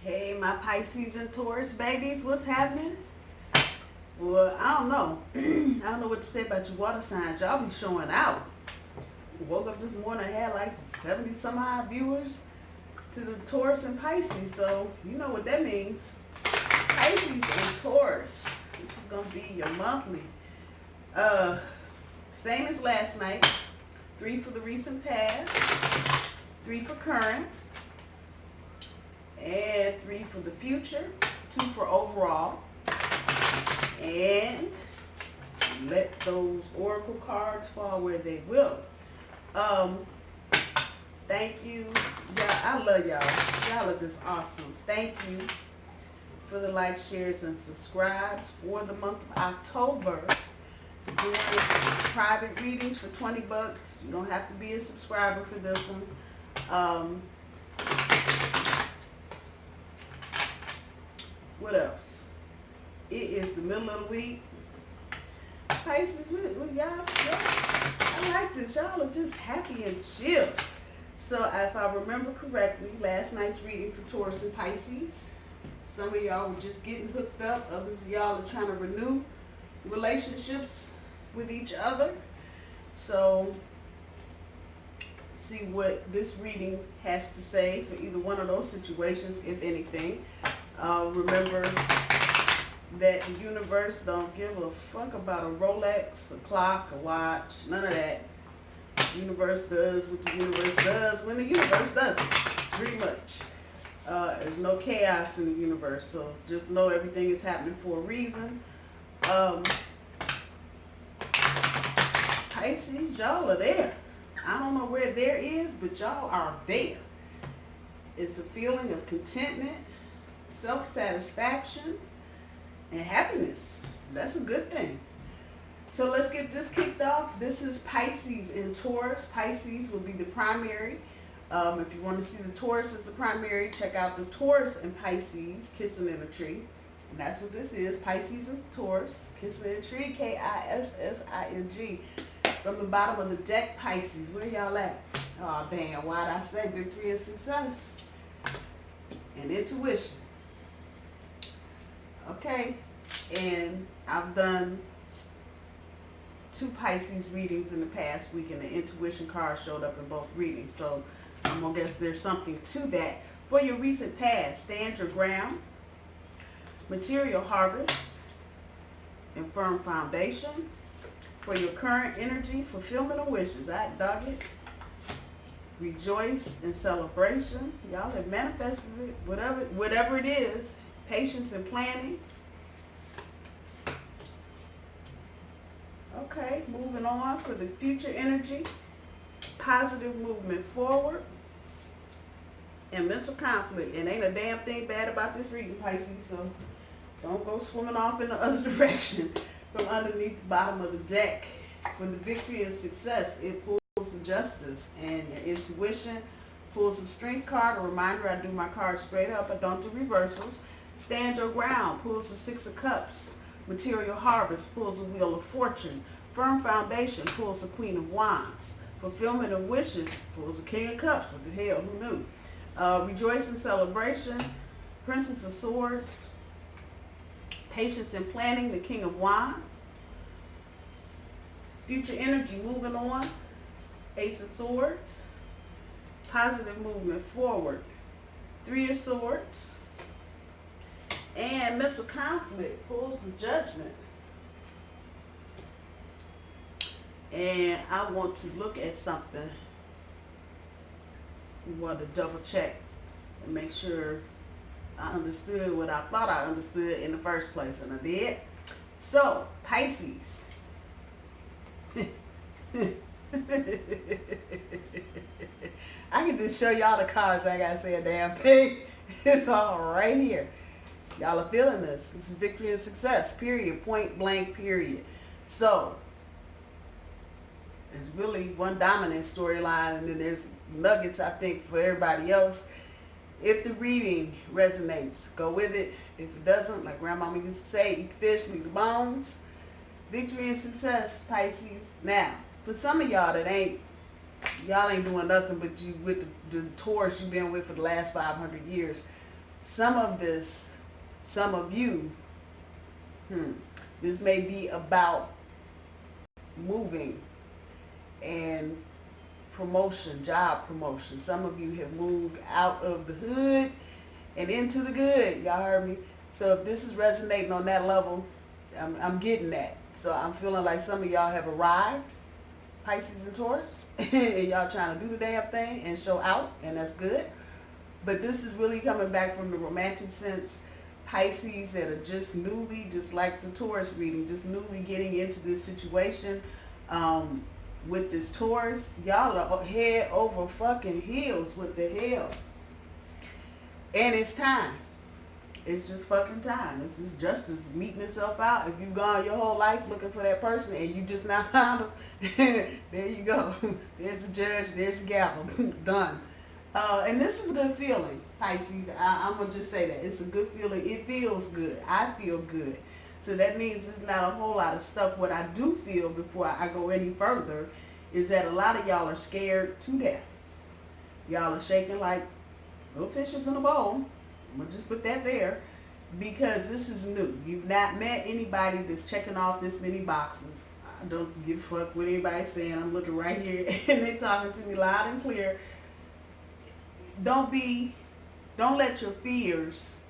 Hey, my Pisces and Taurus babies, what's happening? Well, I don't know. I don't know what to say about your water signs. Y'all be showing out. Woke up this morning, I had like 70 some odd viewers to the Taurus and Pisces. So, you know what that means. Pisces and Taurus. This is going to be your monthly. Same as last night. 3 for the recent past. 3 for current. And 3 for the future. 2 for overall. And let those oracle cards fall where they will. Thank you. Yeah, I love y'all. Y'all are just awesome. Thank you for the likes, shares, and subscribes for the month of October. Doing private readings for 20 bucks. You don't have to be a subscriber for this one. What else? It is the middle of the week. Pisces, y'all, I like this. Y'all are just happy and chill. So if I remember correctly, last night's reading for Taurus and Pisces, some of y'all were just getting hooked up. Others of y'all are trying to renew relationships with each other. So see what this reading has to say for either one of those situations, if anything. Remember that the universe don't give a fuck about a Rolex, a clock, a watch, none of that. The universe does what the universe does when the universe does it, pretty much. There's no chaos in the universe, so just know everything is happening for a reason. Pisces, y'all are there. I don't know where there is, but y'all are there. It's a feeling of contentment, self-satisfaction, and happiness. That's a good thing. So let's get this kicked off. This is Pisces and Taurus. Pisces will be the primary. If you want to see the Taurus as the primary, check out the Taurus and Pisces kissing in a tree. And that's what this is, Pisces and Taurus kissing in a tree, K-I-S-S-I-N-G. From the bottom of the deck, Pisces, where y'all at? Oh damn, why'd I say victory and success? And intuition. Okay, and I've done 2 Pisces readings in the past week, and the intuition card showed up in both readings. So I'm gonna guess there's something to that. For your recent past, stand your ground, material harvest, and firm foundation. For your current energy, fulfillment of wishes, I dog it. Rejoice and celebration. Y'all have manifested it, whatever it is. Patience and planning. Okay, moving on for the future energy. Positive movement forward. And mental conflict. And ain't a damn thing bad about this reading, Pisces, so don't go swimming off in the other direction from underneath the bottom of the deck. For the victory and success, it pulls the justice, and your intuition pulls the strength card. A reminder, I do my cards straight up. I don't do reversals. Stand your ground pulls the 6 of Cups. Material harvest pulls the Wheel of Fortune. Firm foundation pulls the Queen of Wands. Fulfillment of wishes pulls the King of Cups. What the hell, who knew? Rejoice and celebration, Princess of Swords. Patience and planning, the King of Wands. Future energy, moving on, Ace of Swords. Positive movement forward, 3 of Swords. And mental conflict pulls the Judgment. And I want to look at something. We want to double check and make sure I understood what I thought I understood in the first place, and I did. So, Pisces. I can just show y'all the cards. I gotta say a damn thing. It's all right here. Y'all are feeling this. This is victory and success, period. Point blank, period. So, there's really one dominant storyline, and then there's nuggets, I think, for everybody else. If the reading resonates, go with it. If it doesn't, like Grandmama used to say, eat fish, leave the bones. Victory and success, Pisces. Now, for some of y'all that y'all ain't doing nothing but you with the Taurus you've been with for the last 500 years, some of you, this may be about moving and promotion, job promotion. Some of you have moved out of the hood and into the good. Y'all heard me? So if this is resonating on that level, I'm getting that. So I'm feeling like some of y'all have arrived, Pisces and Taurus, and y'all trying to do the damn thing and show out, and that's good. But this is really coming back from the romantic sense. Pisces that are just newly, just like the Taurus reading, just newly getting into this situation with this Taurus. Y'all are head over fucking heels. What the hell? And it's time. It's just fucking time. It's just justice meeting itself out. If you've gone your whole life looking for that person and you just now found them, there you go. There's the judge. There's the gavel. Done. And this is a good feeling, Pisces. I'm going to just say that. It's a good feeling. It feels good. I feel good. So that means it's not a whole lot of stuff. What I do feel before I go any further is that a lot of y'all are scared to death. Y'all are shaking like little fishes in a bowl. I'm going to just put that there because this is new. You've not met anybody that's checking off this many boxes. I don't give a fuck what anybody's saying. I'm looking right here and they're talking to me loud and clear. Don't let your fears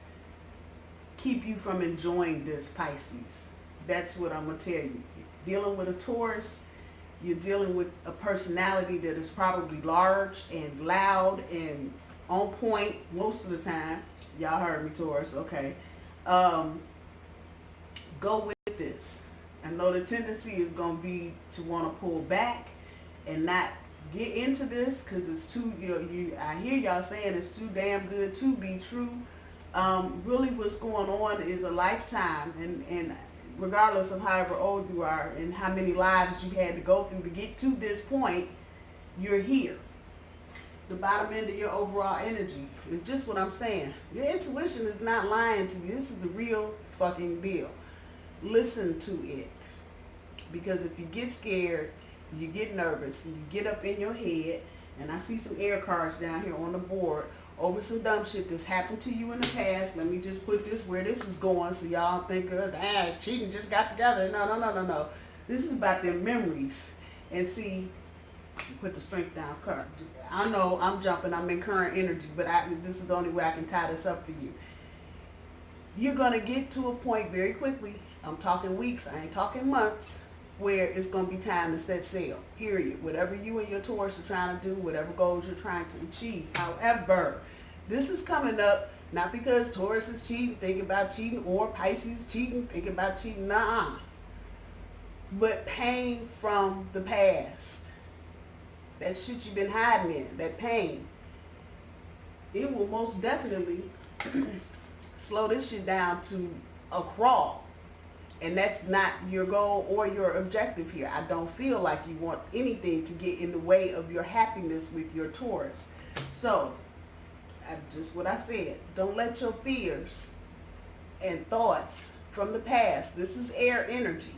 keep you from enjoying this, Pisces. That's what I'm going to tell you. Dealing with a Taurus, you're dealing with a personality that is probably large and loud and on point most of the time. Y'all heard me, Taurus. Okay. Go with this. I know the tendency is going to be to want to pull back and not get into this because it's too, I hear y'all saying it's too damn good to be true. Really what's going on is a lifetime, and regardless of however old you are and how many lives you had to go through to get to this point, you're here. The bottom end of your overall energy is just what I'm saying. Your intuition is not lying to you. This is the real fucking deal. Listen to it. Because if you get scared, you get nervous, and you get up in your head, and I see some air cards down here on the board over some dumb shit that's happened to you in the past. Let me just put this where this is going so y'all think, cheating just got together. No. This is about their memories. And see, put the strength down card. I know I'm jumping, I'm in current energy, but this is the only way I can tie this up for you. You're going to get to a point very quickly, I'm talking weeks, I ain't talking months, where it's going to be time to set sail, period. Whatever you and your Taurus are trying to do, whatever goals you're trying to achieve. However, this is coming up not because Taurus is cheating, thinking about cheating, or Pisces cheating, thinking about cheating, but pain from the past. That shit you've been hiding in, that pain, it will most definitely slow this shit down to a crawl. And that's not your goal or your objective here. I don't feel like you want anything to get in the way of your happiness with your Taurus. So, just what I said, don't let your fears and thoughts from the past, this is air energy.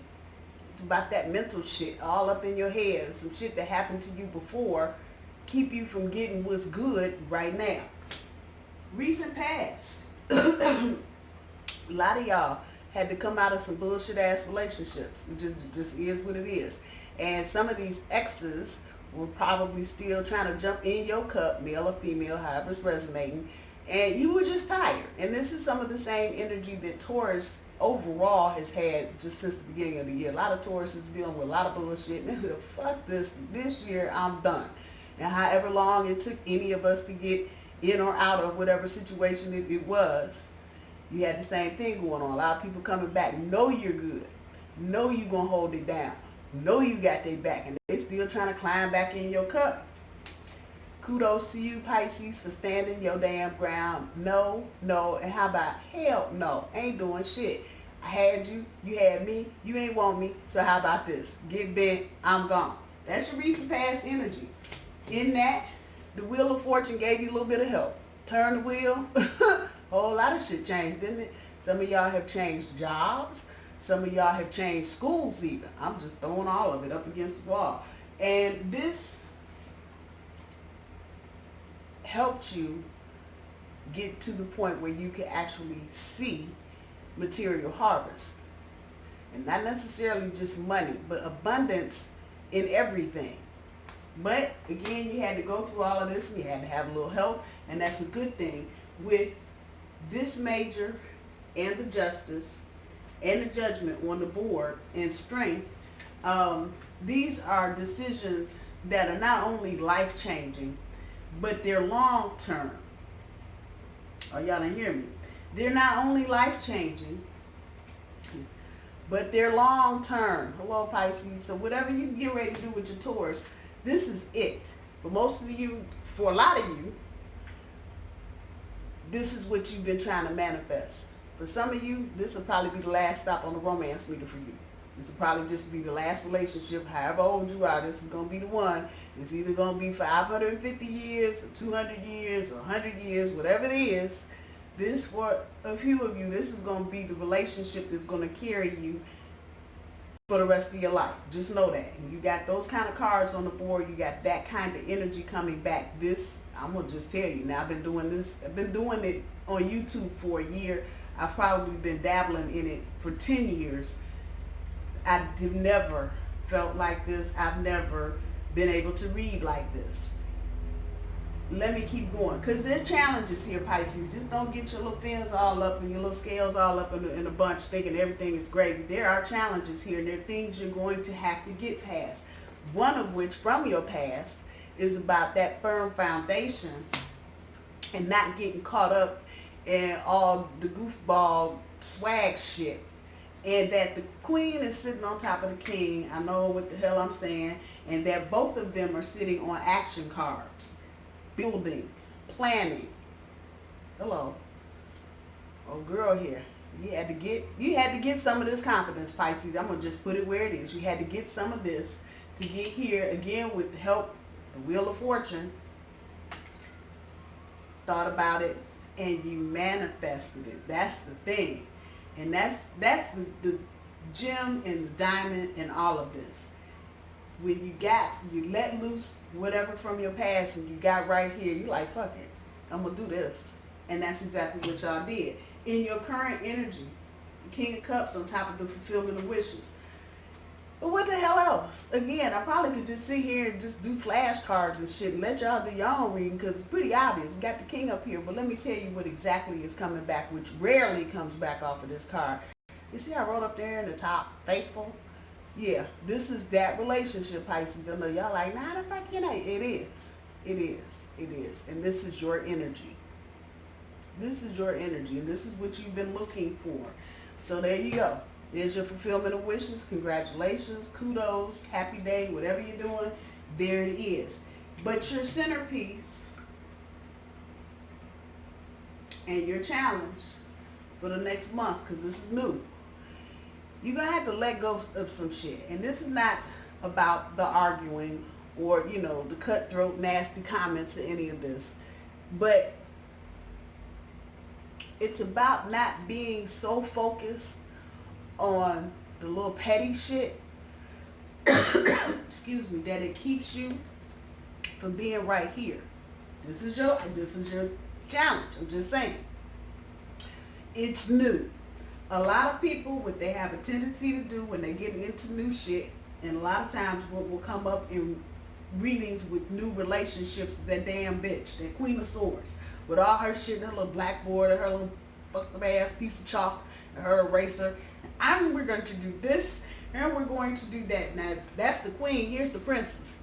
It's about that mental shit all up in your head and some shit that happened to you before, keep you from getting what's good right now. Recent past. A lot of y'all had to come out of some bullshit ass relationships. It just is what it is. And some of these exes were probably still trying to jump in your cup, male or female, however it's resonating, and you were just tired. And this is some of the same energy that Taurus overall has had just since the beginning of the year. A lot of Taurus is dealing with a lot of bullshit. Nigga, fuck this year, I'm done. And however long it took any of us to get in or out of whatever situation it was, you had the same thing going on. A lot of people coming back. Know you're good. Know you're going to hold it down. Know you got their back. And they still trying to climb back in your cup. Kudos to you, Pisces, for standing your damn ground. No. And how about hell no? Ain't doing shit. I had you. You had me. You ain't want me. So how about this? Get bent. I'm gone. That's your recent past energy. In that, the Wheel of Fortune gave you a little bit of help. Turn the wheel. Whole lot of shit changed, didn't it? Some of y'all have changed jobs. Some of y'all have changed schools even. I'm just throwing all of it up against the wall. And this helped you get to the point where you can actually see material harvest. And not necessarily just money, but abundance in everything. But again, you had to go through all of this, and you had to have a little help, and that's a good thing. With this major and the justice and the judgment on the board and strength, these are decisions that are not only life-changing, but they're long-term. Oh, y'all didn't hear me. They're not only life-changing, but they're long-term. Hello, Pisces. So whatever you get ready to do with your Taurus, this is it. For most of you, for a lot of you, this is what you've been trying to manifest. For some of you, this will probably be the last stop on the romance meter for you. This will probably just be the last relationship. However old you are, this is going to be the one. It's either going to be 550 years, or 200 years, or 100 years, whatever it is. This, for a few of you, this is going to be the relationship that's going to carry you for the rest of your life. Just know that. And you got those kind of cards on the board. You got that kind of energy coming back. This, I'm going to just tell you. Now, I've been doing it on YouTube for a year. I've probably been dabbling in it for 10 years. I have never felt like this. I've never been able to read like this. Let me keep going, because there are challenges here, Pisces. Just don't get your little fins all up and your little scales all up in a bunch thinking everything is great. There are challenges here. There are things you're going to have to get past. One of which, from your past, is about that firm foundation and not getting caught up in all the goofball swag shit. And that the queen is sitting on top of the king. I know what the hell I'm saying. And that both of them are sitting on action cards. Building, planning. Hello. Oh, girl here. You had to get some of this confidence, Pisces. I'm gonna just put it where it is. You had to get some of this to get here again with the help, the Wheel of Fortune. Thought about it and you manifested it. That's the thing. And that's the gem and the diamond in all of this. When you let loose whatever from your past and you got right here, you like, fuck it, I'm going to do this. And that's exactly what y'all did. In your current energy, the King of Cups on top of the fulfillment of wishes. But what the hell else? Again, I probably could just sit here and just do flashcards and shit and let y'all do your own reading, because it's pretty obvious. You got the King up here, but let me tell you what exactly is coming back, which rarely comes back off of this card. You see I wrote up there in the top, faithful? Yeah, this is that relationship, Pisces. I know y'all like, nah, the fuck you know. It is. It is. It is. And this is your energy. This is your energy, and this is what you've been looking for. So there you go. There's your fulfillment of wishes. Congratulations, kudos, happy day, whatever you're doing, there it is. But your centerpiece and your challenge for the next month, because this is new, you're going to have to let go of some shit. And this is not about the arguing or, the cutthroat, nasty comments or any of this. But it's about not being so focused on the little petty shit, excuse me, that it keeps you from being right here. This is your challenge. I'm just saying. It's new. A lot of people, what they have a tendency to do when they get into new shit, and a lot of times what will come up in readings with new relationships is that damn bitch, that Queen of Swords, with all her shit, her little blackboard, her little fucked up ass piece of chalk, and her eraser. We're going to do this, and we're going to do that. Now, that's the queen. Here's the princess.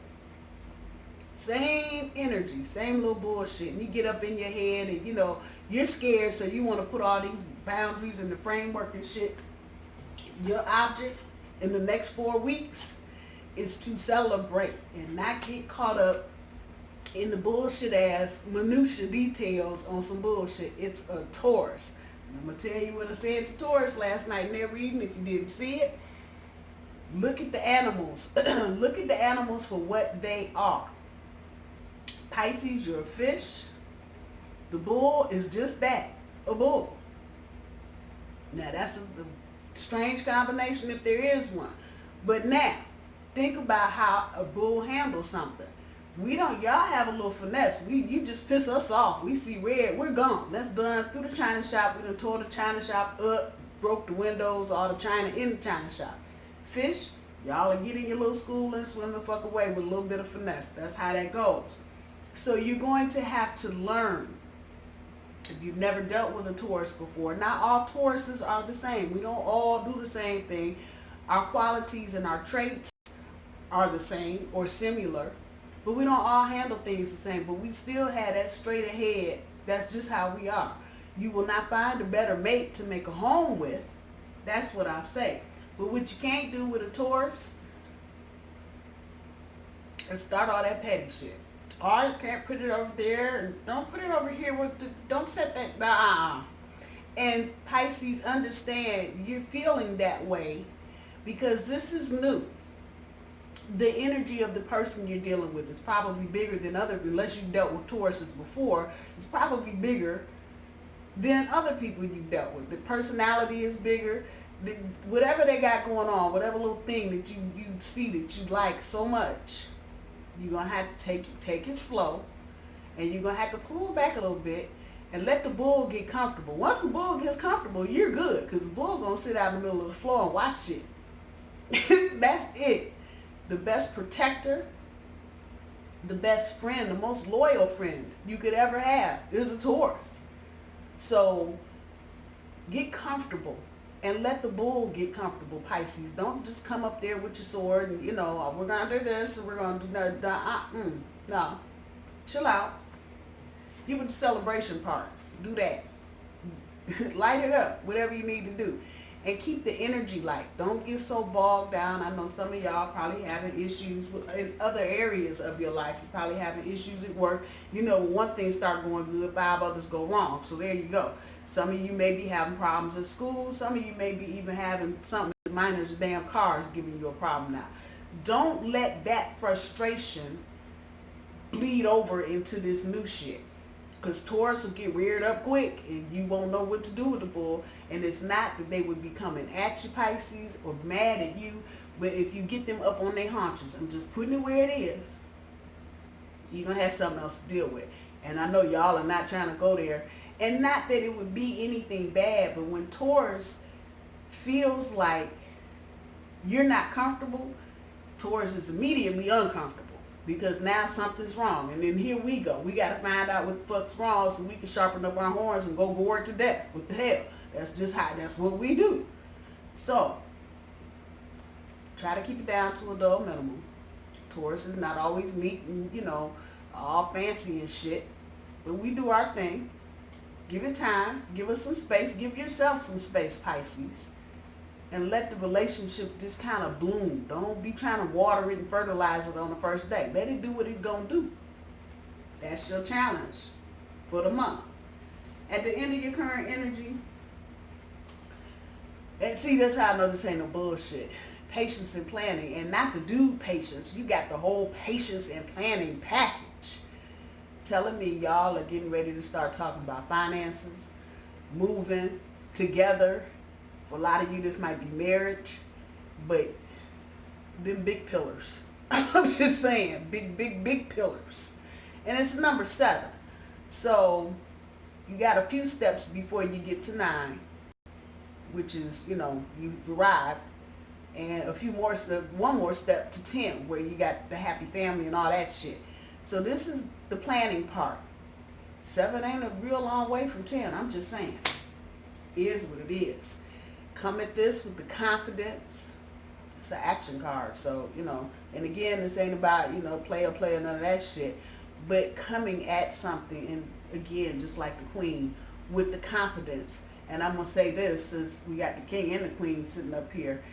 Same energy, same little bullshit. And you get up in your head and, you're scared, so you want to put all these boundaries in the framework and shit. Your object in the next 4 weeks is to celebrate and not get caught up in the bullshit ass minutia details on some bullshit. It's a Taurus. And I'm going to tell you what I said to Taurus last night in their reading. If you didn't see it, look at the animals. Look at the animals for what they are. Pisces, you're a fish. The bull is just that, a bull. Now, that's a strange combination if there is one. But now, think about how a bull handles something. Y'all have a little finesse. You just piss us off. We see red, we're gone. That's done through the china shop. We done tore the china shop up, broke the windows, all the china in the china shop. Fish, y'all are getting your little school and swim the fuck away with a little bit of finesse. That's how that goes. So you're going to have to learn. If you've never dealt with a Taurus before, not all Tauruses are the same. We don't all do the same thing. Our qualities and our traits are the same or similar, but we don't all handle things the same. But we still have that straight ahead. That's just how we are. You will not find a better mate to make a home with. That's what I say. But what you can't do with a Taurus is start all that petty shit. Oh, you can't put it over there, and don't put it over here with the, don't set that, nah. And Pisces, understand you're feeling that way because this is new. The energy of the person you're dealing with is probably bigger than other, unless you've dealt with Tauruses before, it's probably bigger than other people you've dealt with. The personality is bigger. Whatever they got going on, whatever little thing that you see that you like so much, you're going to have to take it slow, and you're going to have to pull back a little bit and let the bull get comfortable. Once the bull gets comfortable, you're good, because the bull going to sit out in the middle of the floor and watch shit. That's it. The best protector, the best friend, the most loyal friend you could ever have is a Taurus. So get comfortable and let the bull get comfortable, Pisces. Don't just come up there with your sword and, we're going to do this and we're going to do that. No. Chill out. Give it the celebration part. Do that. Light it up, whatever you need to do. And keep the energy light. Don't get so bogged down. I know some of y'all probably having issues in other areas of your life. You're probably having issues at work. One thing start going good, 5 others go wrong. So there you go. Some of you may be having problems at school. Some of you may be even having something as minor as damn cars giving you a problem now. Don't let that frustration bleed over into this new shit. Because Taurus will get reared up quick and you won't know what to do with the bull. And it's not that they would be coming at you, Pisces, or mad at you. But if you get them up on their haunches, I'm just putting it where it is, you're going to have something else to deal with. And I know y'all are not trying to go there. And not that it would be anything bad, but when Taurus feels like you're not comfortable, Taurus is immediately uncomfortable. Because now something's wrong. And then here we go. We got to find out what the fuck's wrong so we can sharpen up our horns and go gore it to death. What the hell? That's what we do. So, try to keep it down to a dull minimum. Taurus is not always neat and, all fancy and shit. But we do our thing. Give it time. Give us some space. Give yourself some space, Pisces. And let the relationship just kind of bloom. Don't be trying to water it and fertilize it on the first day. Let it do what it's going to do. That's your challenge for the month. At the end of your current energy, and see, that's how I know this ain't no bullshit. Patience and planning. And not to do patience. You got the whole patience and planning package. Telling me y'all are getting ready to start talking about finances, moving together. For a lot of you, this might be marriage, but them big pillars. I'm just saying, big pillars. And it's number 7. So you got a few steps before you get to 9, which is, you arrive, and one more step to 10, where you got the happy family and all that shit. So this is the planning part. 7 ain't a real long way from 10. I'm just saying. It is what it is. Come at this with the confidence. It's an action card. So, and again, this ain't about, player, none of that shit. But coming at something, and again, just like the queen, with the confidence. And I'm going to say this, since we got the king and the queen sitting up here.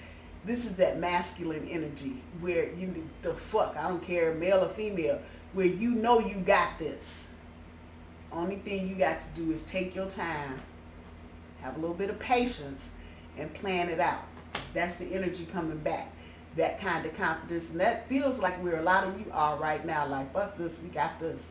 This is that masculine energy where I don't care, male or female, where you got this. Only thing you got to do is take your time, have a little bit of patience, and plan it out. That's the energy coming back. That kind of confidence. And that feels like where a lot of you are right now. Like, fuck this, we got this.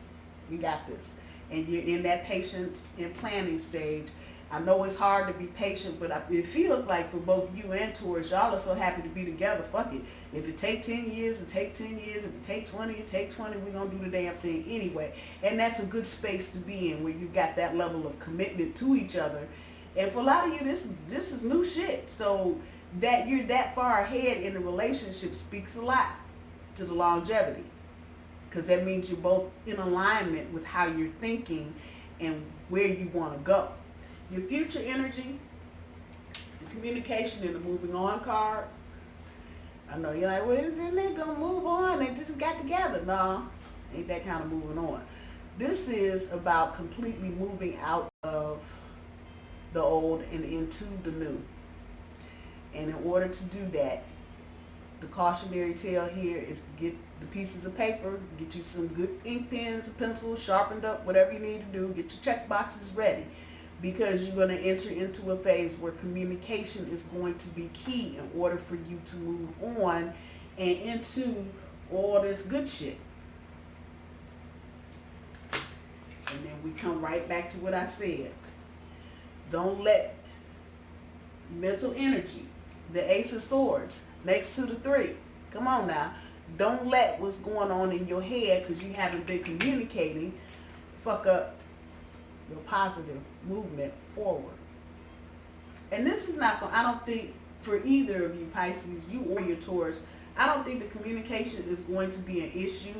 We got this. And you're in that patience and planning stage. I know it's hard to be patient, but it feels like for both you and Taurus, y'all are so happy to be together. Fuck it. If it take 10 years, it take 10 years. If it take 20, it take 20. We're going to do the damn thing anyway. And that's a good space to be in, where you got that level of commitment to each other. And for a lot of you, this is new shit. So that you're that far ahead in the relationship speaks a lot to the longevity. Because that means you're both in alignment with how you're thinking and where you want to go. Your future energy, the communication and the moving on card. I know you're like, well, then they gonna move on. They just got together. No, ain't that kind of moving on. This is about completely moving out of the old and into the new. And in order to do that, the cautionary tale here is to get the pieces of paper, get you some good ink pens, pencils, sharpened up, whatever you need to do. Get your check boxes ready, because you're going to enter into a phase where communication is going to be key in order for you to move on and into all this good shit. And then we come right back to what I said. Don't let mental energy, the Ace of Swords, next to the 3. Come on now. Don't let what's going on in your head, because you haven't been communicating, fuck up your positive movement forward. And this is not going, I don't think, for either of you Pisces, you or your Taurus, I don't think the communication is going to be an issue.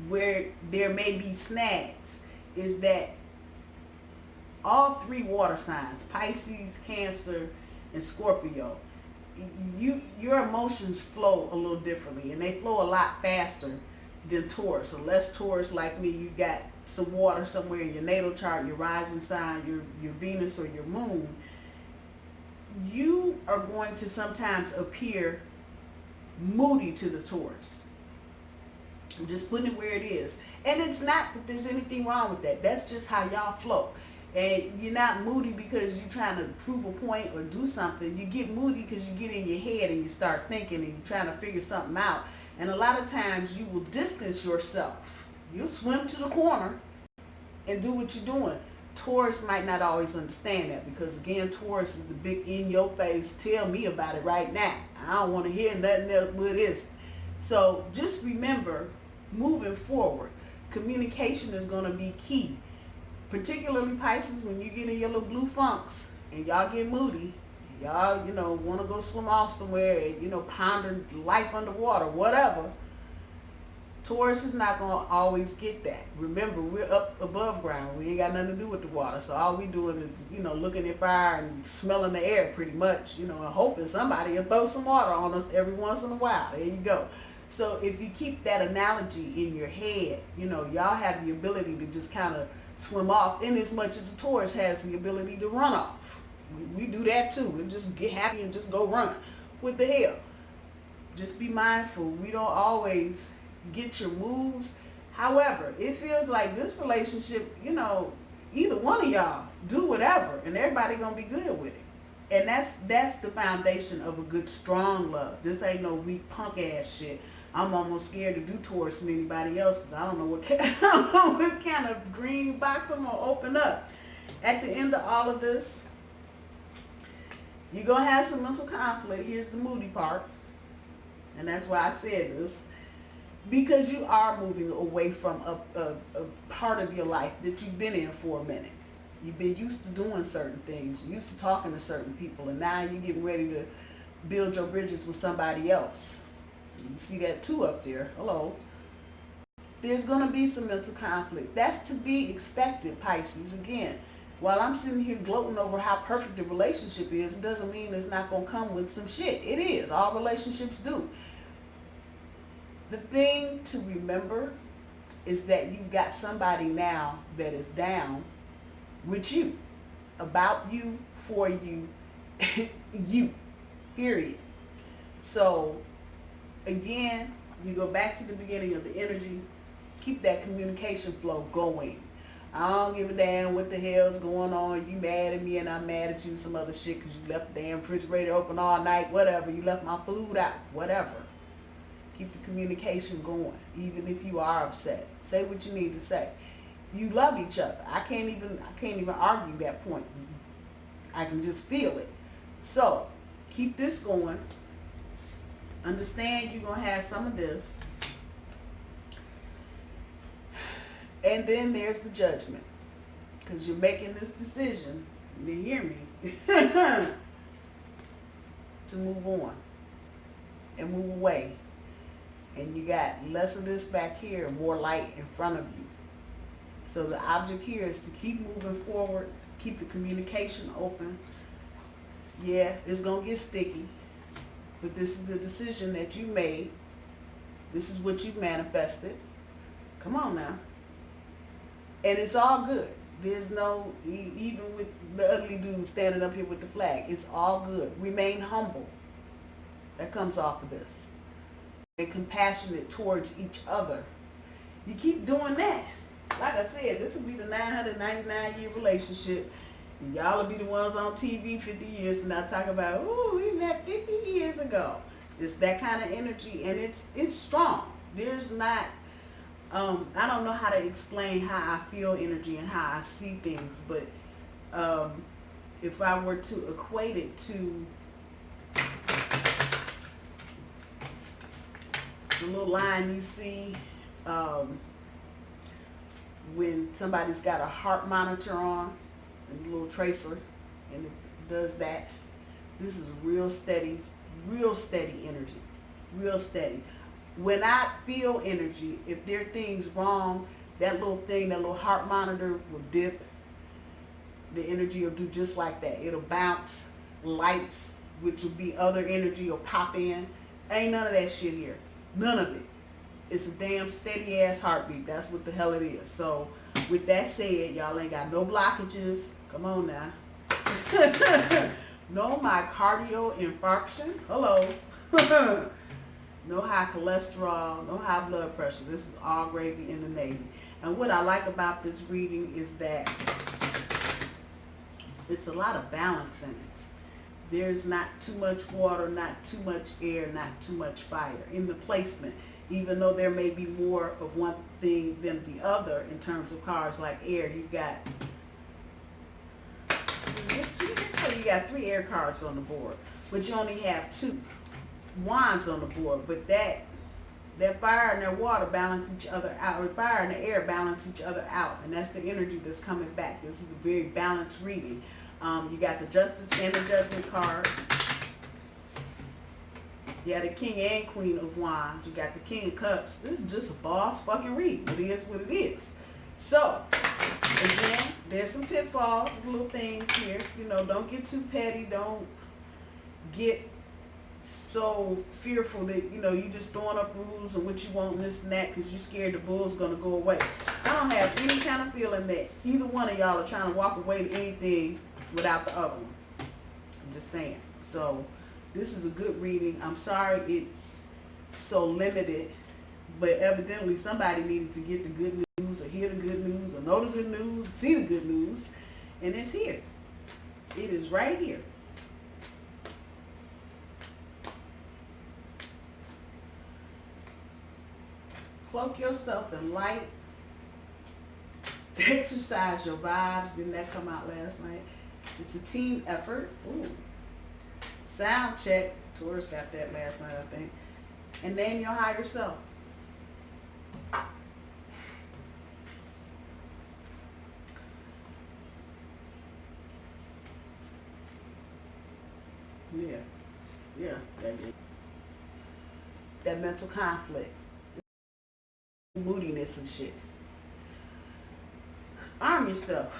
Where there may be snags is that all 3 water signs, Pisces, Cancer, and Scorpio, your emotions flow a little differently, and they flow a lot faster than Taurus. Unless Taurus, like me, you got some water somewhere in your natal chart, your rising sign, your Venus or your moon, you are going to sometimes appear moody to the Taurus. I'm just putting it where it is. And it's not that there's anything wrong with that. That's just how y'all flow. And you're not moody because you're trying to prove a point or do something. You get moody because you get in your head and you start thinking and you're trying to figure something out. And a lot of times you will distance yourself. You'll swim to the corner and do what you're doing. Taurus might not always understand that, because again, Taurus is the big in your face, tell me about it right now. I don't want to hear nothing else but this. So just remember, moving forward, communication is going to be key. Particularly Pisces, when you get in your little blue funks and y'all get moody, y'all, want to go swim off somewhere and, ponder life underwater, whatever. Taurus is not going to always get that. Remember, we're up above ground. We ain't got nothing to do with the water. So all we doing is, looking at fire and smelling the air pretty much, and hoping somebody will throw some water on us every once in a while. There you go. So if you keep that analogy in your head, y'all have the ability to just kind of swim off, in as much as the Taurus has the ability to run off. We do that too. We just get happy and just go run. What the hell? Just be mindful. We don't always get your moves. However, it feels like this relationship, either one of y'all do whatever and everybody gonna be good with it. And that's the foundation of a good, strong love. This ain't no weak punk ass shit. I'm almost scared to do Taurus than anybody else, because I don't know what kind of green box I'm going to open up. At the end of all of this, you're going to have some mental conflict. Here's the moody part. And that's why I said this. Because you are moving away from a part of your life that you've been in for a minute. You've been used to doing certain things, used to talking to certain people, and now you're getting ready to build your bridges with somebody else. You see that 2 up there. Hello. There's going to be some mental conflict. That's to be expected, Pisces. Again, while I'm sitting here gloating over how perfect the relationship is, it doesn't mean it's not going to come with some shit. It is. All relationships do. The thing to remember is that you've got somebody now that is down with you, about you, for you, you, period. So again, you go back to the beginning of the energy, keep that communication flow going. I don't give a damn what the hell's going on. You mad at me and I'm mad at you, some other shit because you left the damn refrigerator open all night, whatever. You left my food out, whatever. Keep the communication going, even if you are upset. Say what you need to say. You love each other. I can't even argue that point. I can just feel it. So keep this going. Understand you're going to have some of this. And then there's the judgment. Because you're making this decision, you hear me, to move on and move away. And you got less of this back here and more light in front of you. So the object here is to keep moving forward, keep the communication open. Yeah, it's going to get sticky, but this is the decision that you made. This is what you manifested. Come on now. And it's all good. There's no, even with the ugly dude standing up here with the flag, it's all good. Remain humble. That comes off of this. And compassionate towards each other. You keep doing that. Like I said, this will be the 999-year relationship. And y'all will be the ones on TV 50 years from now talking about, ooh, we met 50 years ago. It's that kind of energy, and it's strong. There's not, I don't know how to explain how I feel energy and how I see things, but if I were to equate it to the little line you see when somebody's got a heart monitor on, a little tracer, and it does that. This is real steady energy, real steady. When I feel energy, if there are things wrong, that little thing, that little heart monitor will dip. The energy will do just like that. It'll bounce. Lights, which will be other energy, will pop in. Ain't none of that shit here. None of it. It's a damn steady ass heartbeat. That's what the hell it is. So with that said, y'all ain't got no blockages. Come on now. No myocardial infarction. Hello. No high cholesterol. No high blood pressure. This is all gravy in the Navy. And what I like about this reading is that it's a lot of balance in it. There's not too much water, not too much air, not too much fire in the placement. Even though there may be more of one thing than the other in terms of cards like air, you got three air cards on the board, but you only have 2 wands on the board. But that fire and that water balance each other out, or fire and the air balance each other out, and that's the energy that's coming back. This is a very balanced reading. You got the Justice and the Judgment card. You got the King and Queen of Wands. You got the King of Cups. This is just a boss fucking reading. It is what it is. So, again, there's some pitfalls, little things here. You know, don't get too petty. Don't get so fearful that, you know, you just throwing up rules and what you want and this and that because you're scared the bull's going to go away. I don't have any kind of feeling that either one of y'all are trying to walk away to anything without the other one. I'm just saying. So this is a good reading. I'm sorry it's so limited, but evidently somebody needed to get the good news or hear the good news or know the good news, see the good news, and it's here. It is right here. Cloak yourself in light. Exercise your vibes. Didn't that come out last night? It's a team effort. Ooh. Sound check. Taurus got that last night, I think. And name your higher self. Yeah. That mental conflict. Moodiness and shit. Arm yourself.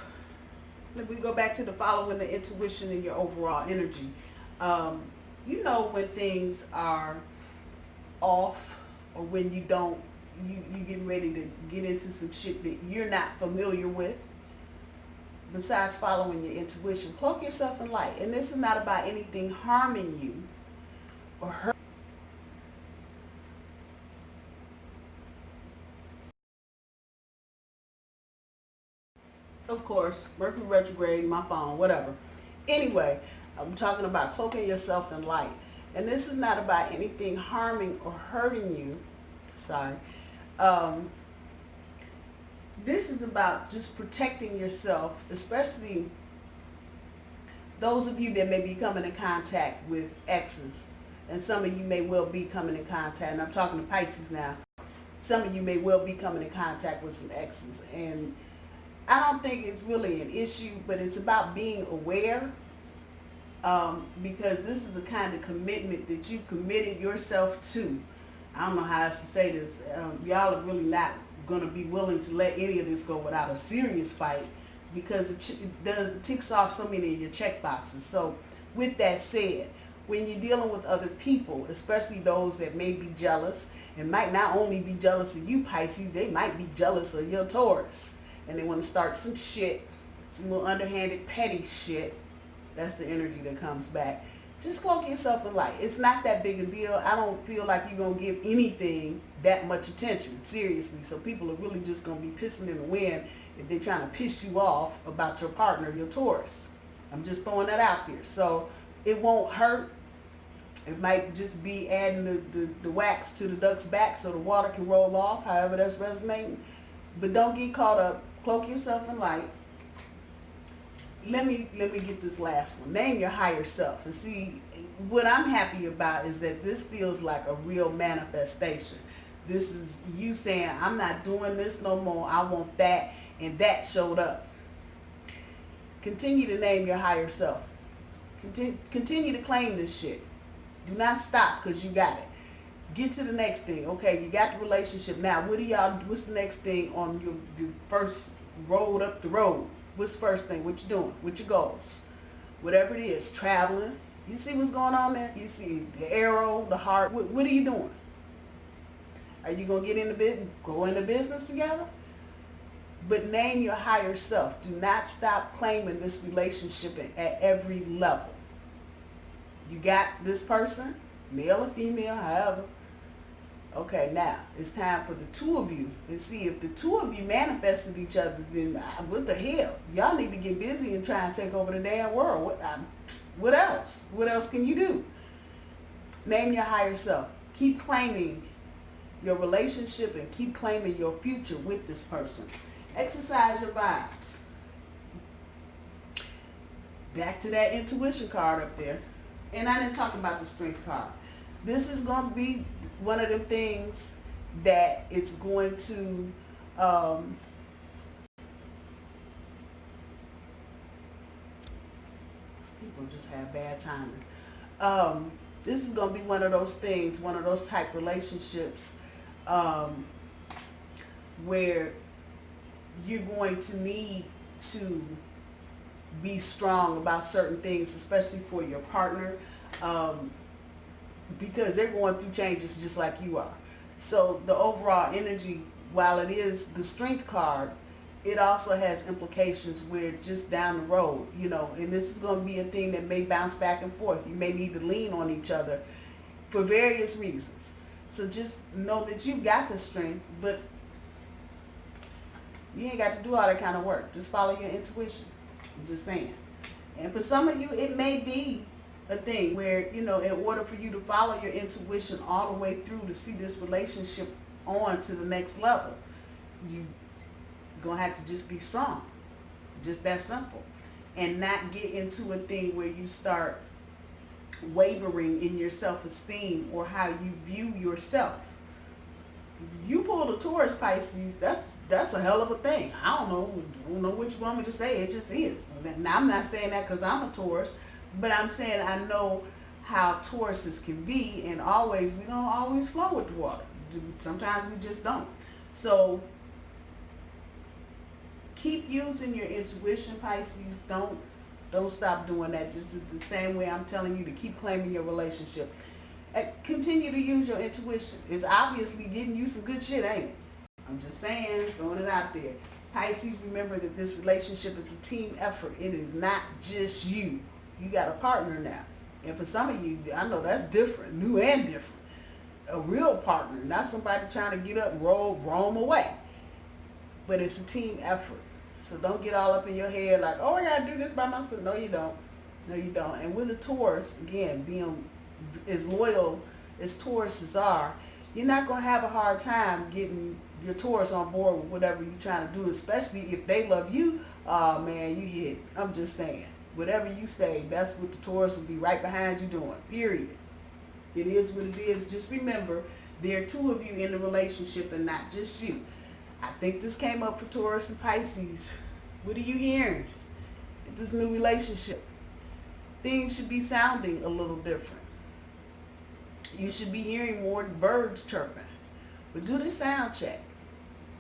We go back to the following the intuition and your overall energy. You know when things are off, or when you don't, you getting ready to get into some shit that you're not familiar with. Besides following your intuition, cloak yourself in light. And this is not about anything harming you or hurt. Of course, Mercury retrograde, my phone, whatever. Anyway, I'm talking about cloaking yourself in light. And this is not about anything harming or hurting you. Sorry. This is about just protecting yourself, especially those of you that may be coming in contact with exes, and some of you may well be coming in contact, and I'm talking to Pisces now, some of you may well be coming in contact with some exes, and I don't think it's really an issue, but it's about being aware, because this is the kind of commitment that you committed yourself to. I don't know how else to say this. Y'all are really not going to be willing to let any of this go without a serious fight, because it ticks off so many of your check boxes. So with that said, when you're dealing with other people, especially those that may be jealous, and might not only be jealous of you, Pisces, they might be jealous of your Taurus, and they want to start some shit, some little underhanded petty shit. That's the energy that comes back. Just cloak yourself in light. It's not that big a deal. I don't feel like you're going to give anything that much attention, seriously. So people are really just going to be pissing in the wind if they're trying to piss you off about your partner, your Taurus. I'm just throwing that out there. So it won't hurt. It might just be adding the wax to the duck's back so the water can roll off, however that's resonating. But don't get caught up. Cloak yourself in light. Let me get this last one. Name your higher self. And see, what I'm happy about is that this feels like a real manifestation. This is you saying, I'm not doing this no more. I want that. And that showed up. Continue to name your higher self. Continue to claim this shit. Do not stop because you got it. Get to the next thing. Okay, you got the relationship. Now, what's the next thing on your first road up the road? What's the first thing? What you doing? What your goals? Whatever it is, traveling. You see what's going on there? You see the arrow, the heart. What are you doing? Are you going to get go into business together? But name your higher self. Do not stop claiming this relationship at every level. You got this person, male or female, however. Okay, now it's time for the two of you. And see, if the two of you manifested each other, then what the hell? Y'all need to get busy and try and take over the damn world. What else? What else can you do? Name your higher self. Keep claiming your relationship and keep claiming your future with this person. Exercise your vibes. Back to that intuition card up there. And I didn't talk about the strength card. This is going to be one of them things that it's going to people just have bad timing. This is going to be one of those things, one of those type relationships where you're going to need to be strong about certain things, especially for your partner, because they're going through changes just like you are. So the overall energy, while it is the strength card, it also has implications where just down the road, and this is going to be a thing that may bounce back and forth. You may need to lean on each other for various reasons. So just know that you've got the strength, but you ain't got to do all that kind of work. Just follow your intuition. I'm just saying. And for some of you, it may be a thing where, in order for you to follow your intuition all the way through to see this relationship on to the next level, you're going to have to just be strong. Just that simple. And not get into a thing where you start wavering in your self-esteem or how you view yourself. You pull the Taurus, Pisces, that's a hell of a thing. I don't know what you want me to say. It just is. Now, I'm not saying that because I'm a Taurus, but I'm saying I know how Tauruses can be, and we don't always flow with the water. Sometimes we just don't. So keep using your intuition, Pisces. Don't stop doing that. Just the same way I'm telling you to keep claiming your relationship. Continue to use your intuition. It's obviously getting you some good shit, ain't it? I'm just saying, throwing it out there. Pisces, remember that this relationship is a team effort. It is not just you. You got a partner now. And for some of you, I know that's different, new and different. A real partner, not somebody trying to get up and roam away. But it's a team effort. So don't get all up in your head like, oh, I got to do this by myself. No, you don't. No, you don't. And with a Taurus, again, being as loyal as Tauruses are, you're not going to have a hard time getting your Taurus on board with whatever you're trying to do, especially if they love you. Oh, man, you hit. I'm just saying. Whatever you say, that's what the Taurus will be right behind you doing, period. It is what it is. Just remember, there are two of you in the relationship and not just you. I think this came up for Taurus and Pisces. What are you hearing in this new relationship? Things should be sounding a little different. You should be hearing more birds chirping. But do the sound check.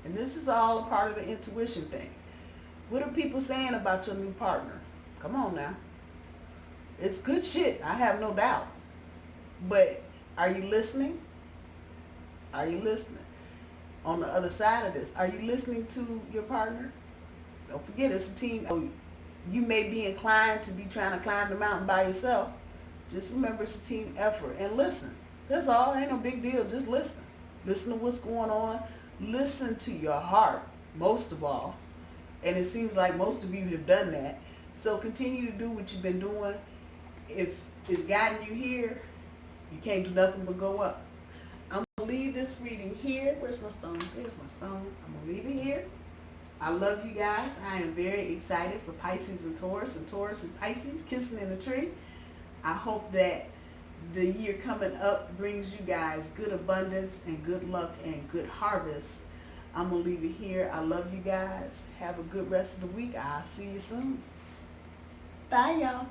And this is all a part of the intuition thing. What are people saying about your new partner? Come on now. It's good shit, I have no doubt. But are you listening? Are you listening? On the other side of this, are you listening to your partner? Don't forget, it's a team. You may be inclined to be trying to climb the mountain by yourself. Just remember, it's a team effort. And listen. That's all. Ain't no big deal. Just listen. Listen to what's going on. Listen to your heart, most of all. And it seems like most of you have done that. So continue to do what you've been doing. If it's guiding you here, you can't do nothing but go up. I'm going to leave this reading here. Where's my stone? There's my stone. I'm going to leave it here. I love you guys. I am very excited for Pisces and Taurus and Pisces kissing in the tree. I hope that the year coming up brings you guys good abundance and good luck and good harvest. I'm going to leave it here. I love you guys. Have a good rest of the week. I'll see you soon. Bye, y'all.